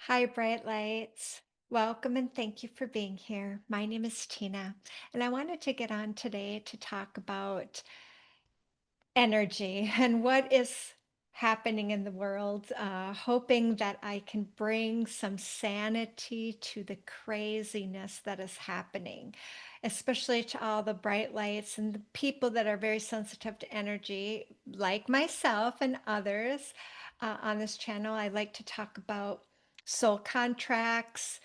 Hi, Bright Lights. Welcome and thank you for being here. My name is Tina, and I wanted to get on today to talk about energy and what is happening in the world, hoping that I can bring some sanity to the craziness that is happening, especially to all the bright lights and the people that are very sensitive to energy, like myself and others. On this channel, I like to talk about soul contracts,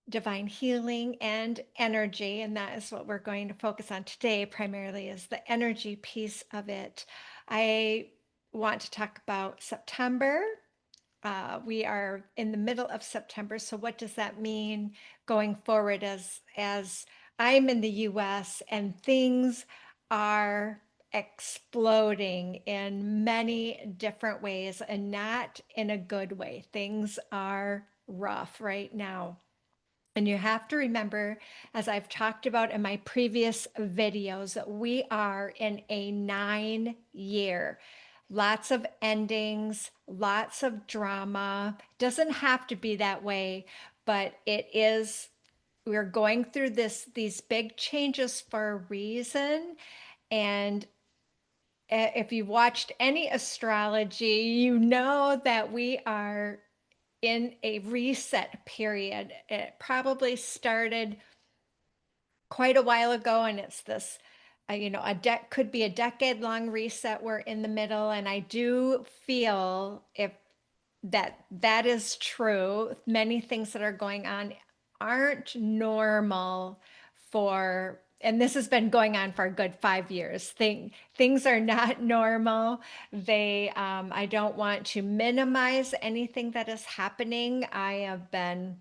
divine healing, and energy, and that is what we're going to focus on today primarily, is the energy piece of it. I want to talk about September. We are in the middle of September, so what does that mean going forward as I'm in the US and things are exploding in many different ways and not in a good way. Things are rough right now. And you have to remember, as I've talked about in my previous videos, that we are in a 9 year, lots of endings, lots of drama. Doesn't have to be that way, but it is. We're going through these big changes for a reason. And if you've watched any astrology, you know that we are in a reset period. It probably started quite a while ago, and it's this, could be a decade long reset we're in the middle. And I do feel if that is true, many things that are going on aren't normal for, and this has been going on for a good 5 years. Things are not normal. I don't want to minimize anything that is happening. I have been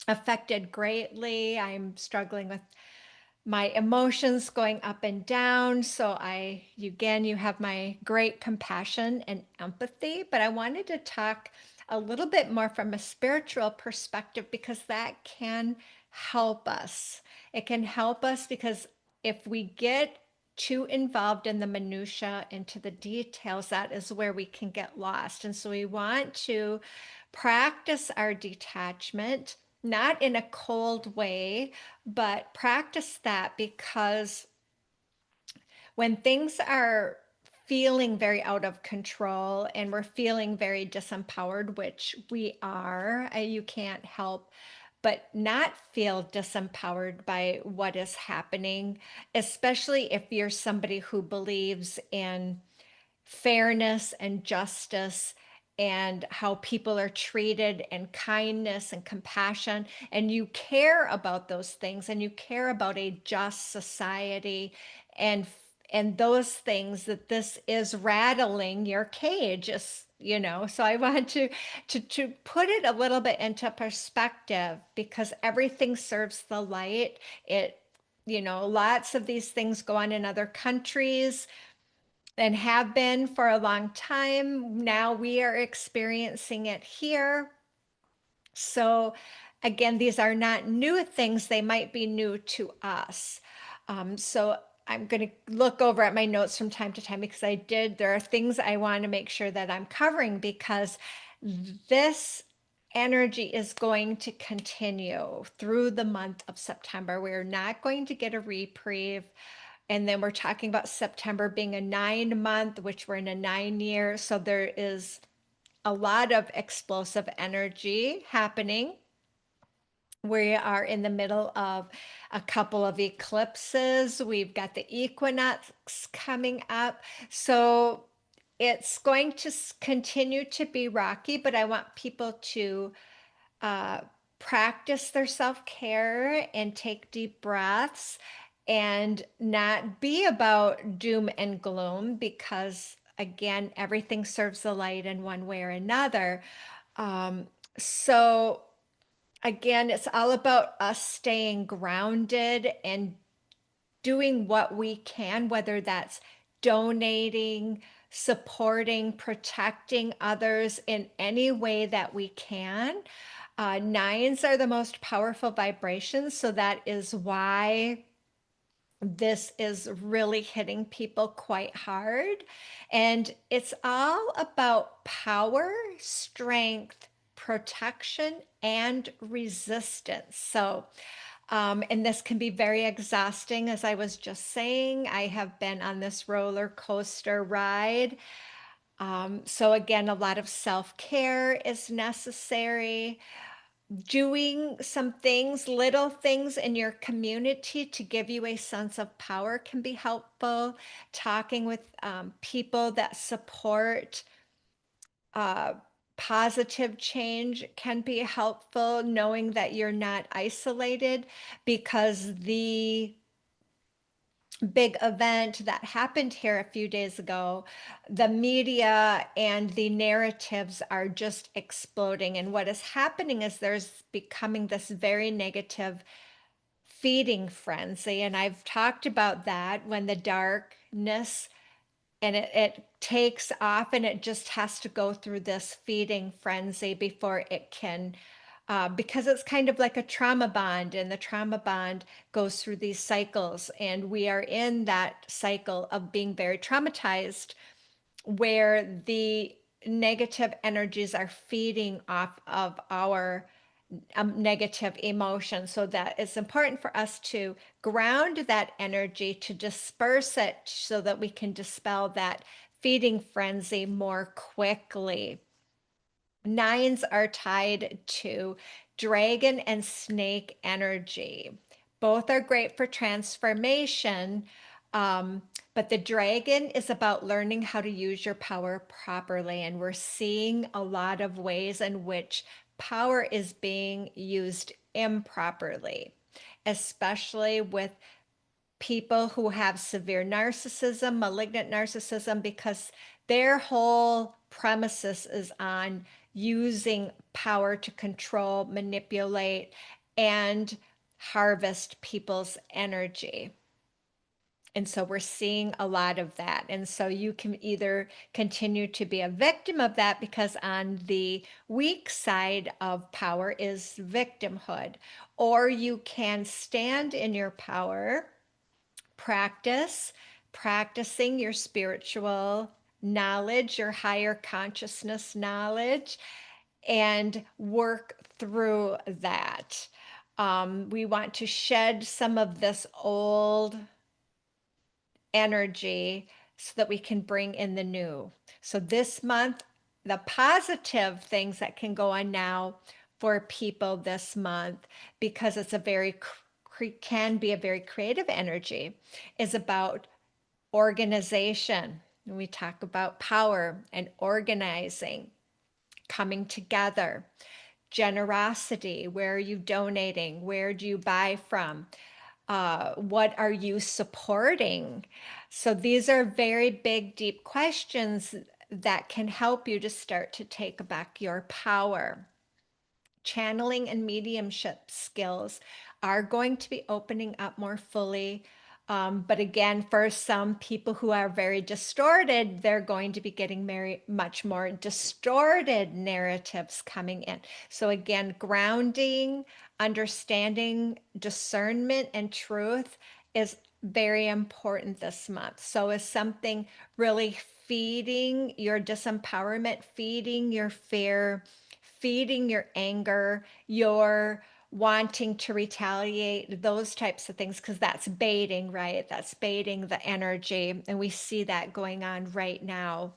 affected greatly. I'm struggling with my emotions going up and down. So you have my great compassion and empathy, but I wanted to talk a little bit more from a spiritual perspective because that can help us. It can help us because if we get too involved in the minutia, into the details, that is where we can get lost. And so we want to practice our detachment, not in a cold way, but practice that, because when things are feeling very out of control and we're feeling very disempowered, which we are, you can't help but not feel disempowered by what is happening, especially if you're somebody who believes in fairness and justice and how people are treated and kindness and compassion, and you care about those things and you care about a just society and those things, that this is rattling your cage is. So I want to put it a little bit into perspective, because everything serves the light. Lots of these things go on in other countries and have been for a long time. Now we are experiencing it here. So, again, these are not new things. They might be new to us. So, I'm going to look over at my notes from time to time, because there are things I want to make sure that I'm covering, because this energy is going to continue through the month of September. We're not going to get a reprieve. And then we're talking about September being a 9 month, which we're in a 9 year. So there is a lot of explosive energy happening. We are in the middle of a couple of eclipses. We've got the equinox coming up. So it's going to continue to be rocky, but I want people to uh, practice their self-care and take deep breaths and not be about doom and gloom, because again, everything serves the light in one way or another. So again, it's all about us staying grounded and doing what we can, whether that's donating, supporting, protecting others in any way that we can. Nines are the most powerful vibrations, so that is why this is really hitting people quite hard. And it's all about power, strength, protection and resistance. So, and this can be very exhausting, as I was just saying. I have been on this roller coaster ride. So, again, a lot of self care is necessary. Doing some things, little things in your community to give you a sense of power can be helpful. Talking with people that support uh, positive change can be helpful, knowing that you're not isolated because the big event that happened here a few days ago, the media and the narratives are just exploding. And what is happening is there's becoming this very negative feeding frenzy. And I've talked about that when the darkness and it takes off and it just has to go through this feeding frenzy before it can because it's kind of like a trauma bond, and the trauma bond goes through these cycles, and we are in that cycle of being very traumatized where the negative energies are feeding off of our negative emotion. So that it's important for us to ground that energy, to disperse it so that we can dispel that feeding frenzy more quickly. Nines are tied to dragon and snake energy. Both are great for transformation, but the dragon is about learning how to use your power properly. And we're seeing a lot of ways in which power is being used improperly, especially with people who have severe narcissism, malignant narcissism, because their whole premises is on using power to control, manipulate, and harvest people's energy. And so we're seeing a lot of that. And so you can either continue to be a victim of that because on the weak side of power is victimhood, or you can stand in your power, practicing your spiritual knowledge, your higher consciousness knowledge, and work through that. We want to shed some of this old energy so that we can bring in the new. So this month, the positive things that can go on now for people this month, because it's a very can be a very creative energy, is about organization. We talk about power and organizing, coming together, generosity. Where are you donating? Where do you buy from? What are you supporting? So these are very big, deep questions that can help you to start to take back your power. Channeling and mediumship skills are going to be opening up more fully. But again, for some people who are very distorted, they're going to be getting much more distorted narratives coming in. So again, grounding, understanding, discernment, and truth is very important this month. So is something really feeding your disempowerment, feeding your fear, feeding your anger, your wanting to retaliate, those types of things, because that's baiting, right? That's baiting the energy. And we see that going on right now.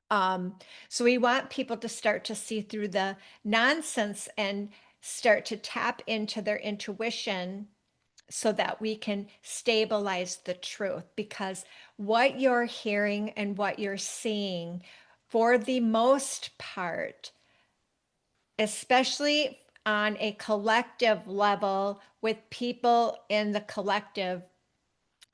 Um, so we want people to start to see through the nonsense and start to tap into their intuition so that we can stabilize the truth, because what you're hearing and what you're seeing, for the most part, especially on a collective level with people in the collective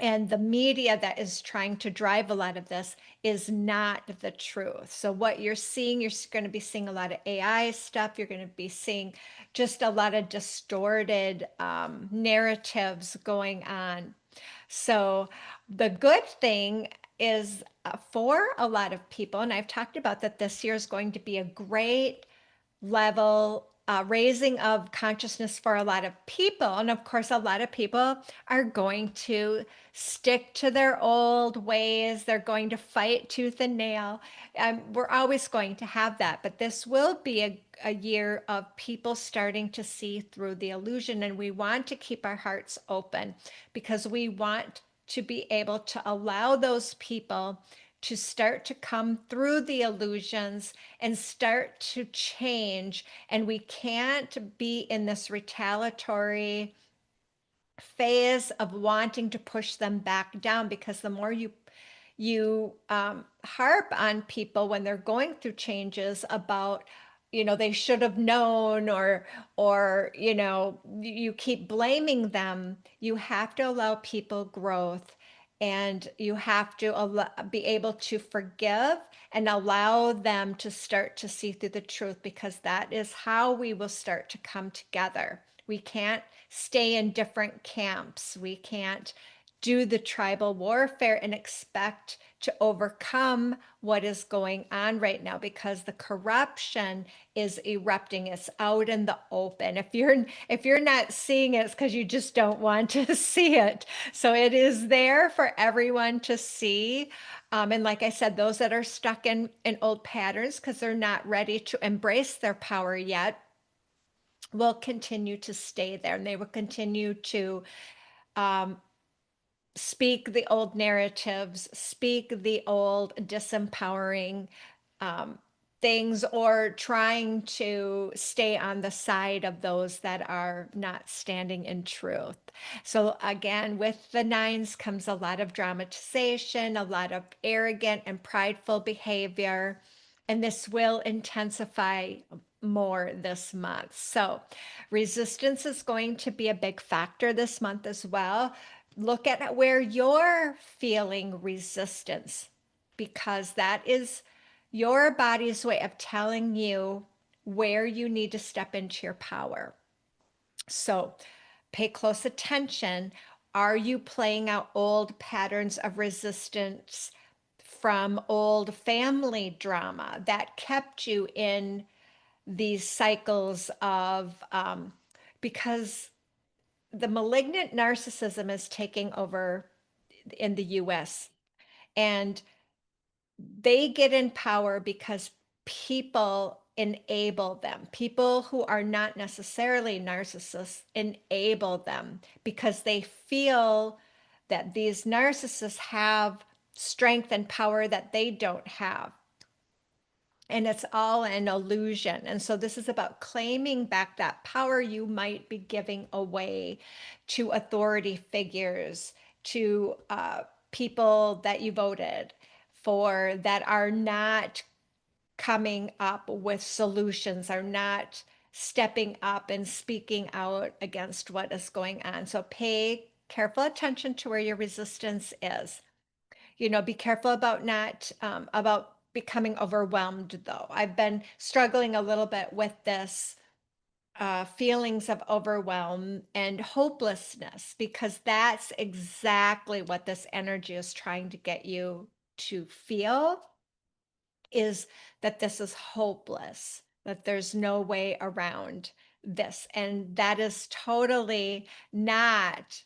and the media that is trying to drive a lot of this, is not the truth. So what you're seeing, you're going to be seeing a lot of AI stuff. You're going to be seeing just a lot of distorted narratives going on. So the good thing is for a lot of people, and I've talked about that this year is going to be a great level raising of consciousness for a lot of people. And of course, a lot of people are going to stick to their old ways. They're going to fight tooth and nail. We're always going to have that. But this will be a year of people starting to see through the illusion. And we want to keep our hearts open because we want to be able to allow those people to start to come through the illusions and start to change. And we can't be in this retaliatory phase of wanting to push them back down, because the more you harp on people when they're going through changes about, they should have known, or you keep blaming them. You have to allow people growth, and you have to be able to forgive and allow them to start to see through the truth, because that is how we will start to come together. We can't stay in different camps. We can't do the tribal warfare and expect to overcome what is going on right now, because the corruption is erupting. It's out in the open. If you're not seeing it, it's because you just don't want to see it. So it is there for everyone to see. And like I said, those that are stuck in old patterns because they're not ready to embrace their power yet will continue to stay there, and they will continue to um, speak the old narratives, speak the old disempowering um, things, or trying to stay on the side of those that are not standing in truth. So, again, with the nines comes a lot of dramatization, a lot of arrogant and prideful behavior, and this will intensify more this month. So, resistance is going to be a big factor this month as well. Look at where you're feeling resistance, because that is your body's way of telling you where you need to step into your power. So pay close attention. Are you playing out old patterns of resistance from old family drama that kept you in these cycles of, because the malignant narcissism is taking over in the US, and they get in power because people enable them. People who are not necessarily narcissists enable them because they feel that these narcissists have strength and power that they don't have. And it's all an illusion. And so this is about claiming back that power you might be giving away to authority figures, to people that you voted for that are not coming up with solutions, are not stepping up and speaking out against what is going on. So pay careful attention to where your resistance is. Be careful about not about becoming overwhelmed, though. I've been struggling a little bit with this feelings of overwhelm and hopelessness, because that's exactly what this energy is trying to get you to feel, is that this is hopeless, that there's no way around this. And that is totally not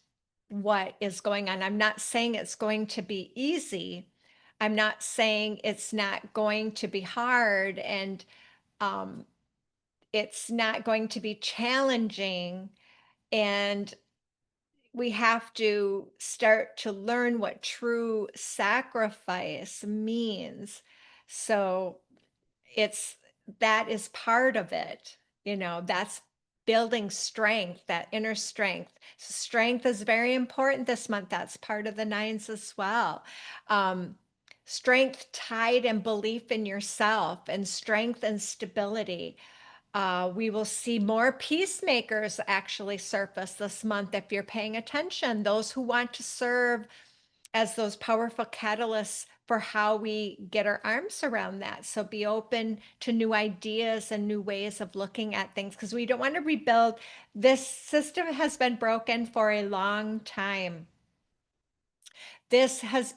what is going on. I'm not saying it's going to be easy. I'm not saying it's not going to be hard, and um, it's not going to be challenging. And we have to start to learn what true sacrifice means. So it's that is part of it. That's building strength, that inner strength. So strength is very important this month. That's part of the nines as well. um, Strength tied and belief in yourself, and strength and stability. We will see more peacemakers actually surface this month if you're paying attention, those who want to serve as those powerful catalysts for how we get our arms around that. So be open to new ideas and new ways of looking at things, because we don't want to rebuild. This system has been broken for a long time. This has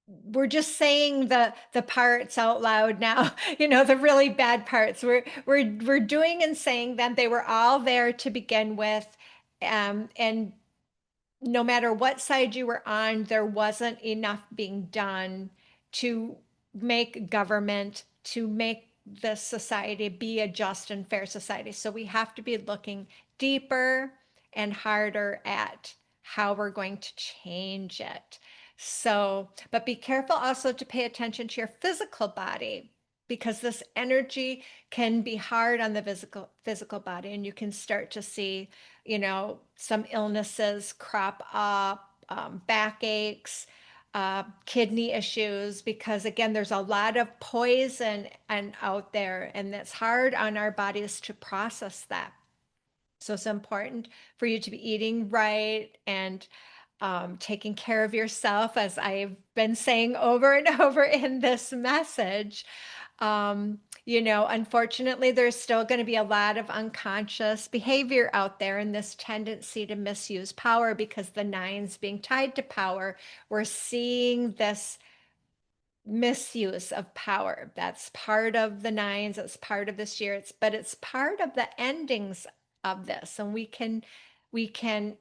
we're just saying the parts out loud now, you know, the really bad parts. We're doing and saying them. They were all there to begin with. And no matter what side you were on, there wasn't enough being done to make government, to make the society be a just and fair society. So we have to be looking deeper and harder at how we're going to change it. So, but be careful also to pay attention to your physical body because this energy can be hard on the physical body, and you can start to see, you know, some illnesses crop up, backaches, kidney issues, because again, there's a lot of poison and out there, and it's hard on our bodies to process that. So it's important for you to be eating right and taking care of yourself, as I've been saying over and over in this message. You know, unfortunately, there's still going to be a lot of unconscious behavior out there and this tendency to misuse power because the nines being tied to power, we're seeing this misuse of power. That's part of the nines, it's part of this year, but it's part of the endings of this. And we can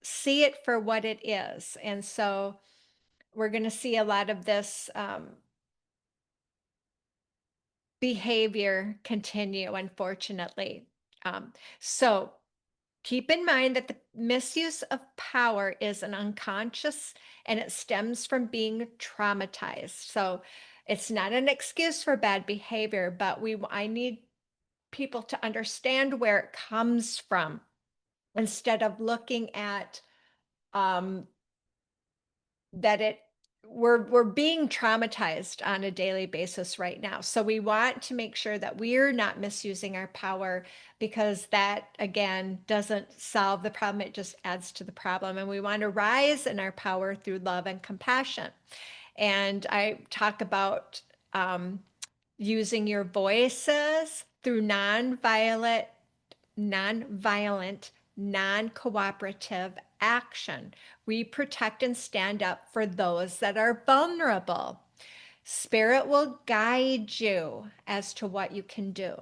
see it for what it is. And so we're going to see a lot of this behavior continue, unfortunately. So keep in mind that the misuse of power is an unconscious and it stems from being traumatized. So it's not an excuse for bad behavior, but I need people to understand where it comes from instead of looking at um, that it we're being traumatized on a daily basis right now. So we want to make sure that we're not misusing our power, because that again doesn't solve the problem, it just adds to the problem. And we want to rise in our power through love and compassion. And I talk about using your voices through nonviolent, non-cooperative action. We protect and stand up for those that are vulnerable. Spirit will guide you as to what you can do,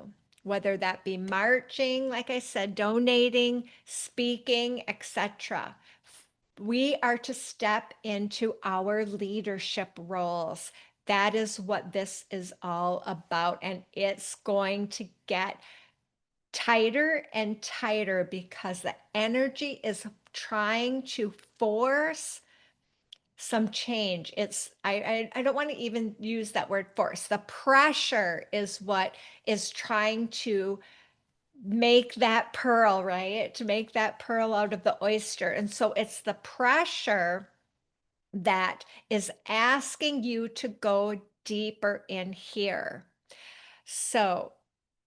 whether that be marching, like I said, donating, speaking, etc. We are to step into our leadership roles. That is what this is all about. And it's going to get tighter and tighter because the energy is trying to force some change. I don't want to even use that word force. The pressure is what is trying to make that pearl, right? To make that pearl out of the oyster. And so it's the pressure that is asking you to go deeper in here. So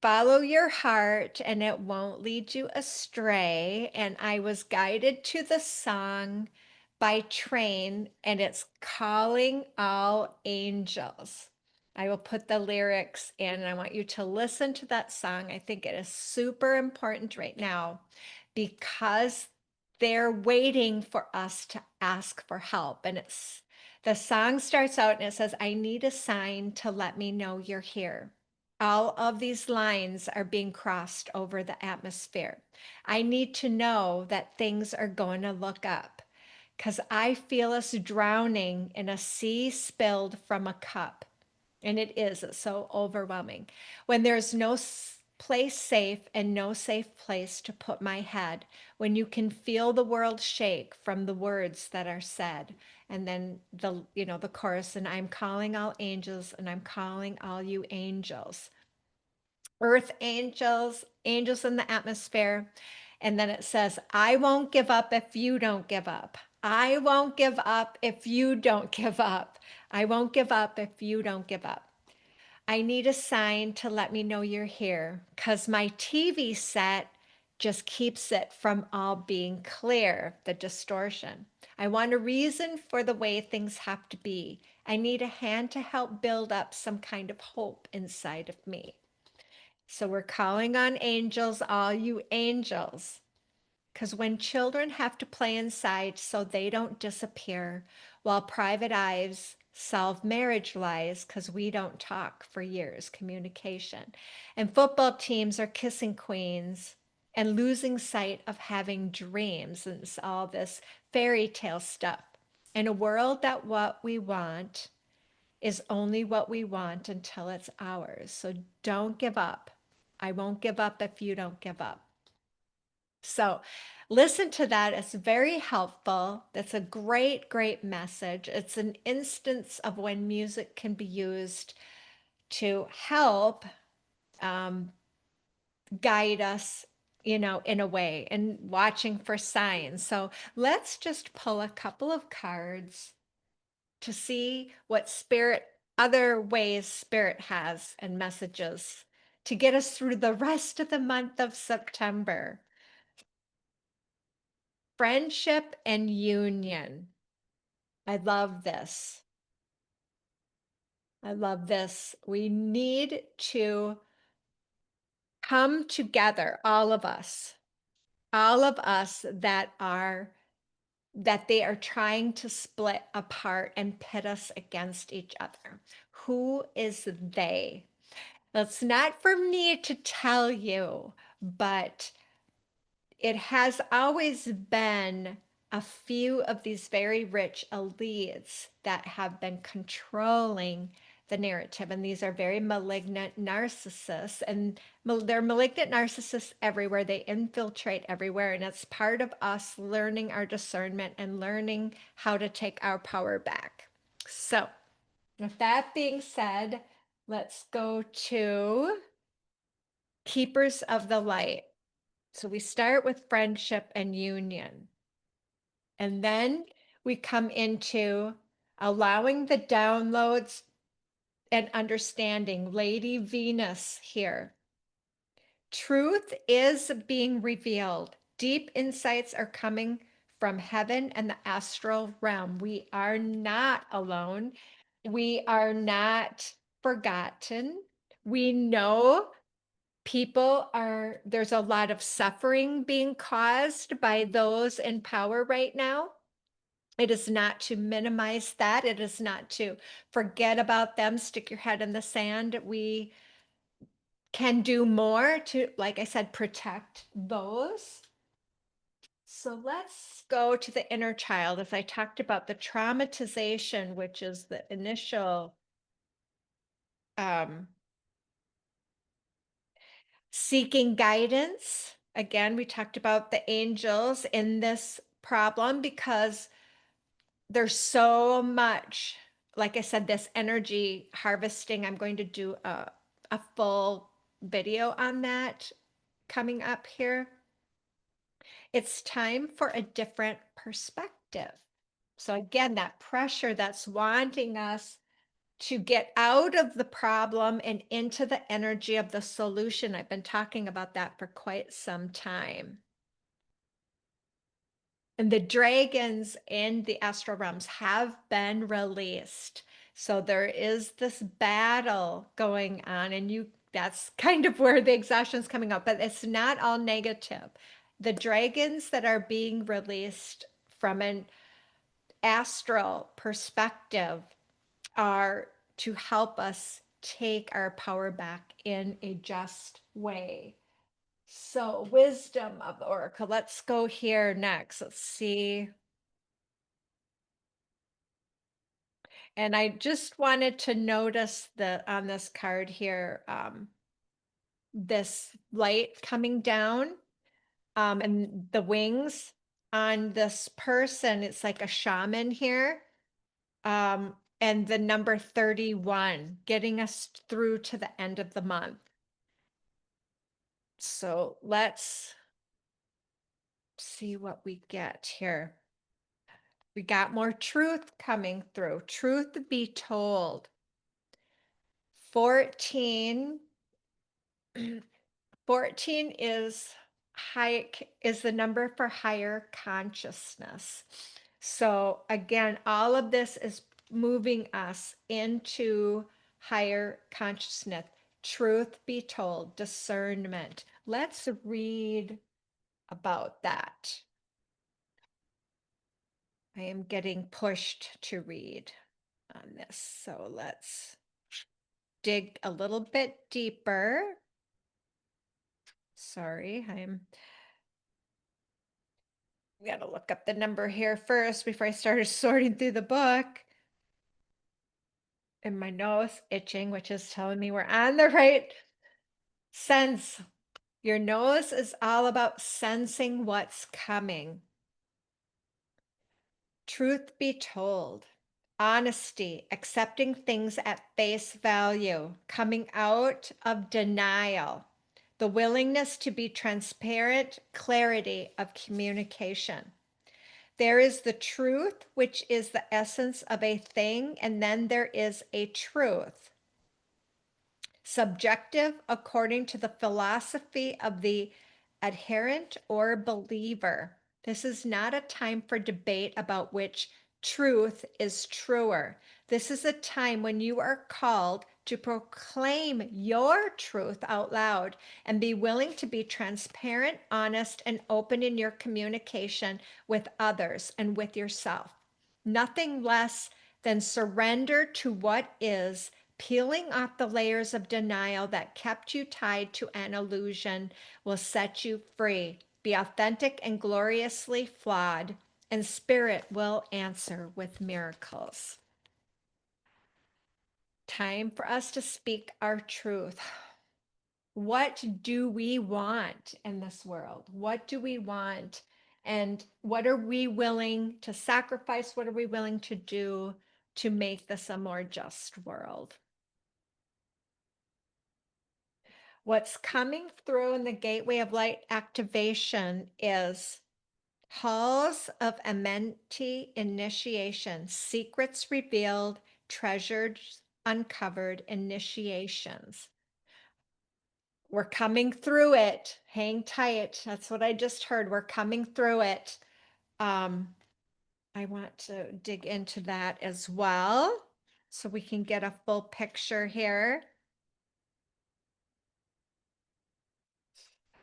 follow your heart and it won't lead you astray. And I was guided to the song by Train, and it's Calling All Angels. I will put the lyrics in, and I want you to listen to that song. I think it is super important right now because they're waiting for us to ask for help. And the song starts out and it says, I need a sign to let me know you're here. All of these lines are being crossed over the atmosphere. I need to know that things are going to look up because I feel us drowning in a sea spilled from a cup. And it is, it's so overwhelming. When there's no place safe and no safe place to put my head, when you can feel the world shake from the words that are said. And then the chorus, and I'm calling all angels and I'm calling all you angels. Earth angels, angels in the atmosphere. And then it says, I won't give up if you don't give up. I won't give up if you don't give up. I won't give up if you don't give up. I need a sign to let me know you're here because my TV set just keeps it from all being clear, the distortion. I want a reason for the way things have to be. I need a hand to help build up some kind of hope inside of me. So we're calling on angels, all you angels. Because when children have to play inside so they don't disappear, while private eyes solve marriage lies because we don't talk for years, communication. And football teams are kissing queens and losing sight of having dreams, and it's all this fairy tale stuff. In a world that what we want is only what we want until it's ours. So don't give up. I won't give up if you don't give up. So listen to that. It's very helpful. That's a great, great message. It's an instance of when music can be used to help um, guide us, in a way, and watching for signs. So let's just pull a couple of cards to see what spirit, other ways spirit has and messages to get us through the rest of the month of September. Friendship and union. I love this. I love this. We need to come together, all of us that they are trying to split apart and pit us against each other. Who is they? That's not for me to tell you, but it has always been a few of these very rich elites that have been controlling the narrative. And these are very malignant narcissists. And they're malignant narcissists everywhere. They infiltrate everywhere. And it's part of us learning our discernment and learning how to take our power back. So, with that being said, let's go to Keepers of the Light. So we start with friendship and union. And then we come into allowing the downloads and understanding. Lady Venus here. Truth is being revealed. Deep insights are coming from heaven and the astral realm. We are not alone. We are not forgotten. We know there's a lot of suffering being caused by those in power right now. It is not to minimize that. It is not to forget about them, stick your head in the sand. We can do more to, like I said, protect those. So let's go to the inner child. As I talked about the traumatization, which is the initial um, seeking guidance. Again, we talked about the angels in this problem because there's so much, like I said, this energy harvesting. I'm going to do a full video on that coming up here. It's time for a different perspective. So again, that pressure that's wanting us to get out of the problem and into the energy of the solution. I've been talking about that for quite some time. And the dragons in the astral realms have been released. So there is this battle going on, and that's kind of where the exhaustion is coming up, but it's not all negative. The dragons that are being released from an astral perspective are to help us take our power back in a just way. So, wisdom of the oracle. Let's go here next. Let's see. And I just wanted to notice that on this card here, this light coming down, and the wings on this person. It's like a shaman here. And the number 31, getting us through to the end of the month. So let's see what we get here. We got more truth coming through. Truth be told. 14 14 is the number for higher consciousness. So again, all of this is moving us into higher consciousness. Truth be told, discernment. Let's read about that. I am getting pushed to read. on this. So let's dig a little bit deeper. Sorry, I'm gotta look up the number here first before I started sorting through the book. And my nose itching, which is telling me we're on the right sense. Your nose is all about sensing what's coming. Truth be told, honesty, accepting things at face value, coming out of denial, the willingness to be transparent, clarity of communication. There is the truth, which is the essence of a thing, and then there is a truth. Subjective according to the philosophy of the adherent or believer. This is not a time for debate about which truth is truer. This is a time when you are called to proclaim your truth out loud and be willing to be transparent, honest, and open in your communication with others and with yourself. Nothing less than surrender to what is, peeling off the layers of denial that kept you tied to an illusion will set you free. Be authentic and gloriously flawed, and spirit will answer with miracles. Time for us to speak our truth. What do we want in this world? What do we want? And what are we willing to sacrifice? What are we willing to do to make this a more just world? What's coming through in the gateway of light activation is halls of amenity initiation, secrets revealed, treasures uncovered, initiations. We're coming through it. Hang tight. That's what I just heard. We're coming through it. I want to dig into that as well so we can get a full picture here.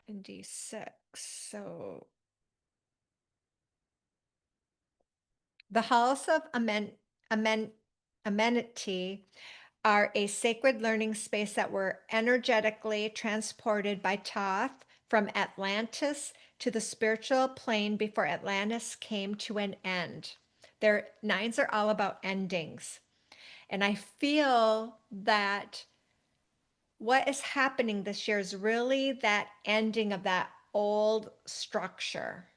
In D6. So the halls of amenity are a sacred learning space that were energetically transported by Thoth from Atlantis to the spiritual plane before Atlantis came to an end. Their nines are all about endings. And I feel that what is happening this year is really that ending of that old structure,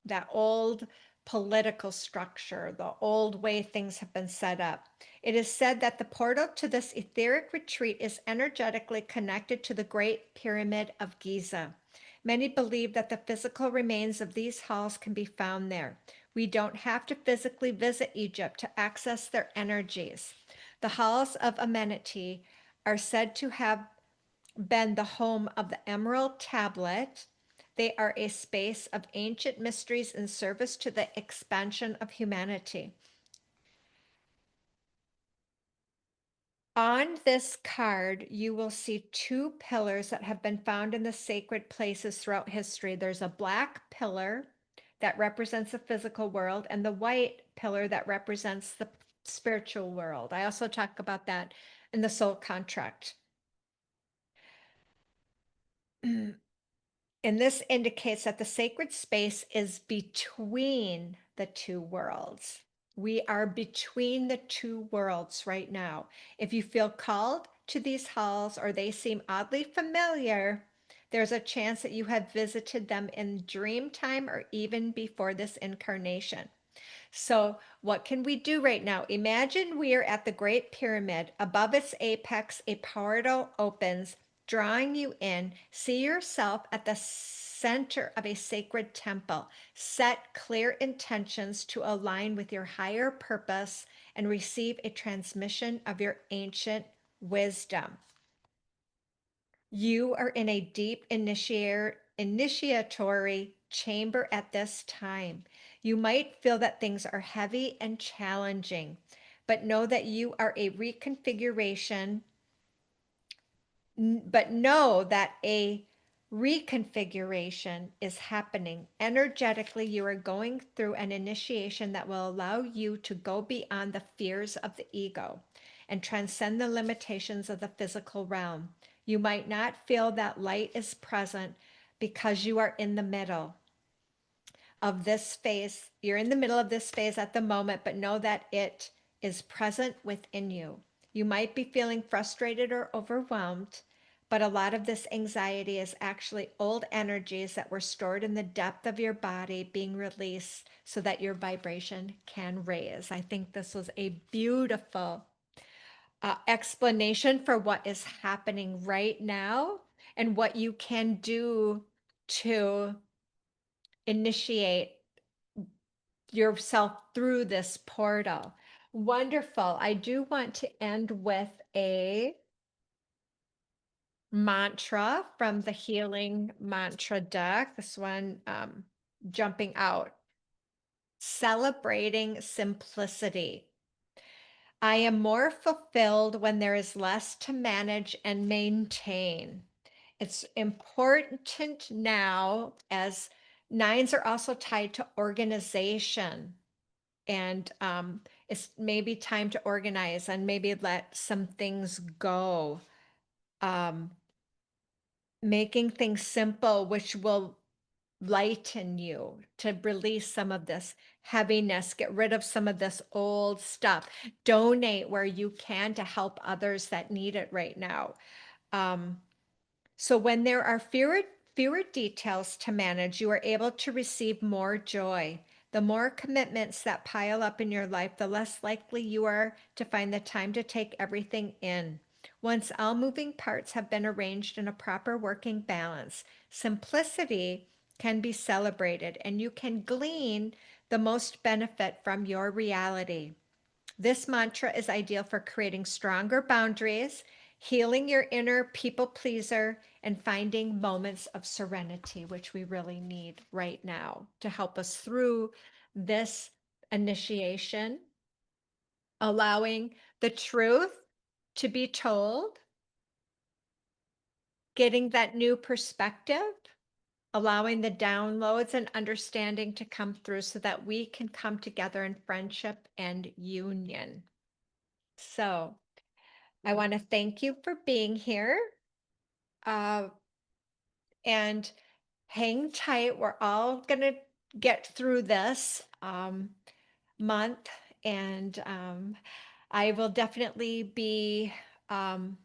that old political structure, the old way things have been set up. It is said that the portal to this etheric retreat is energetically connected to the Great Pyramid of Giza. Many believe that the physical remains of these halls can be found there. We don't have to physically visit Egypt to access their energies. The halls of amenity are said to have been the home of the Emerald Tablet. They are a space of ancient mysteries in service to the expansion of humanity. On this card, you will see two pillars that have been found in the sacred places throughout history. There's a black pillar that represents the physical world, and the white pillar that represents the spiritual world. I also talk about that in the soul contract. And this indicates that the sacred space is between the two worlds. We are between the two worlds right now. If you feel called to these halls or they seem oddly familiar, there's a chance that you have visited them in dream time or even before this incarnation. So, what can we do right now? Imagine we are at the Great Pyramid. Above its apex, a portal opens, drawing you in. See yourself at the center of a sacred temple. Set clear intentions to align with your higher purpose and receive a transmission of your ancient wisdom. You are in a deep initiatory chamber at this time. You might feel that things are heavy and challenging, but know that you are a reconfiguration, but know that a reconfiguration is happening. Energetically, you are going through an initiation that will allow you to go beyond the fears of the ego and transcend the limitations of the physical realm. You might not feel that light is present because you are in the middle of this phase. You're in the middle of this phase at the moment, but know that it is present within you. You might be feeling frustrated or overwhelmed, but a lot of this anxiety is actually old energies that were stored in the depth of your body being released so that your vibration can raise. I think this was a beautiful explanation for what is happening right now and what you can do to initiate yourself through this portal. Wonderful. I do want to end with a mantra from the Healing Mantra deck. This one jumping out. Celebrating simplicity. I am more fulfilled when there is less to manage and maintain. It's important now, as nines are also tied to organization, and it's maybe time to organize and maybe let some things go. Um, Making things simple, which will lighten you to release some of this heaviness, get rid of some of this old stuff, donate where you can to help others that need it right now. Um, So when there are fewer details to manage, you are able to receive more joy. The more commitments that pile up in your life, the less likely you are to find the time to take everything in. Once all moving parts have been arranged in a proper working balance, simplicity can be celebrated and you can glean the most benefit from your reality. This mantra is ideal for creating stronger boundaries, healing your inner people pleaser, and finding moments of serenity, which we really need right now to help us through this initiation, allowing the truth to be told, getting that new perspective, allowing the downloads and understanding to come through so that we can come together in friendship and union. So, I want to thank you for being here, uh, and hang tight. We're all going to get through this month, and I will definitely be um,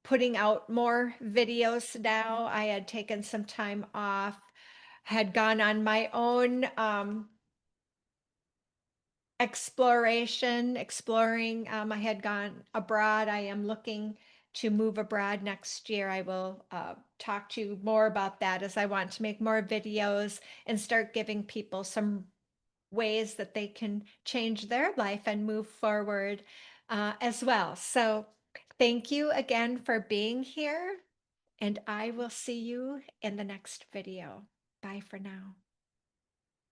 putting out more videos now. I had taken some time off, had gone on my own exploring. I had gone abroad. I am looking to move abroad next year. I will talk to you more about that as I want to make more videos and start giving people some ways that they can change their life and move forward as well. So thank you again for being here, and I will see you in the next video. Bye for now.